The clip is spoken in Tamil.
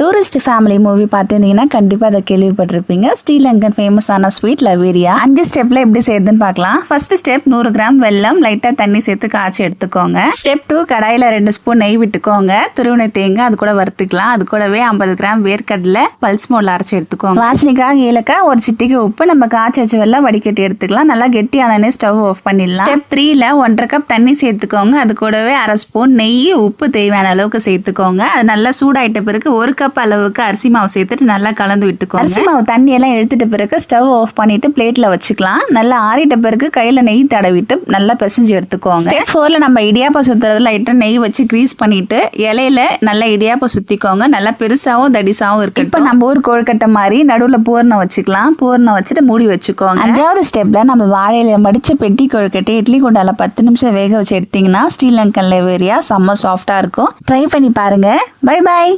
டூரிஸ்ட் ஃபேமிலி மூவி பார்த்துருந்தீங்கன்னா கண்டிப்பாக அதை கேள்விப்பட்டிருப்பீங்க. ஸ்ரீலங்கன் ஃபேமஸான ஸ்வீட் லவேரியா 5 ஸ்டெப்பில் எப்படி செய்யுதுன்னு பார்க்கலாம். ஃபர்ஸ்ட் ஸ்டெப் 100 கிராம் வெல்லம் லைட்டாக தண்ணி சேர்த்து காய்ச்சி எடுத்துக்கோங்க. ஸ்டெப் 2 கடாயில் 2 ஸ்பூன் நெய் விட்டுக்கோங்க. துருவின தேங்காய் அது கூட வறுத்துக்கலாம். அது கூடவே 50 கிராம் வேர்க்கடலை பல்ஸ் மோடில் அரைச்சி எடுத்துக்கோங்க. வாசனைக்காக ஏலக்காய், ஒரு சிட்டிக்கு உப்பு, நம்ம காய்ச்சி வச்ச வெல்லம் வடிகட்டி எடுத்துக்கலாம். நல்லா கெட்டியானே ஸ்டவ் ஆஃப் பண்ணிடலாம். ஸ்டெப் 3ல 1.5 கப் தண்ணி சேர்த்துக்கோங்க. அது கூடவே 1/2 ஸ்பூன் நெய், உப்பு தேவையான அளவுக்கு சேர்த்துக்கோங்க. அது நல்லா சூடாயிட்ட பிறகு 1 கப் அளவுக்கு அரிசி மாவு சேர்த்துட்டு நல்லா கலந்து விட்டுக்கோங்க. அரிசி மாவு தண்ணி எல்லாம் எடுத்துட்ட பிறகு ஸ்டவ் ஆஃப் பண்ணிட்டு பிளேட்ல வச்சுக்கலாம். நல்லா ஆறிட்ட பிறகு கையில நெய் தடவிட்டு நல்லா பிசைஞ்சு எடுத்துக்கோங்க. ஸ்டெப் 4ல நம்ம இடியாப்பம் சுத்துறது லைட்டா நெய் வச்சு கிரீஸ் பண்ணிட்டு இலையில நல்லா இடியாப்பம் சுத்திக்கோங்க. நல்லா பெருசாவும் தடிசாவும் இருக்கு. இப்ப நம்ம ஒரு கொழுக்கட்டை மாதிரி நடுவுல பூர்ணம் வச்சுக்கலாம். பூர்ணம் வச்சுட்டு மூடி வச்சுக்கோங்க. 5வது ஸ்டெப்ல நம்ம வாழையில மடிச்ச பெட்டி கொழுக்கட்டை இட்லி குண்டால 10 நிமிஷம் வேக வச்சு எடுத்தீங்கன்னா ஸ்ரீலங்கன் லவேரியா செம்ம சாஃப்டா இருக்கும். ட்ரை பண்ணி பாருங்க. Bye bye.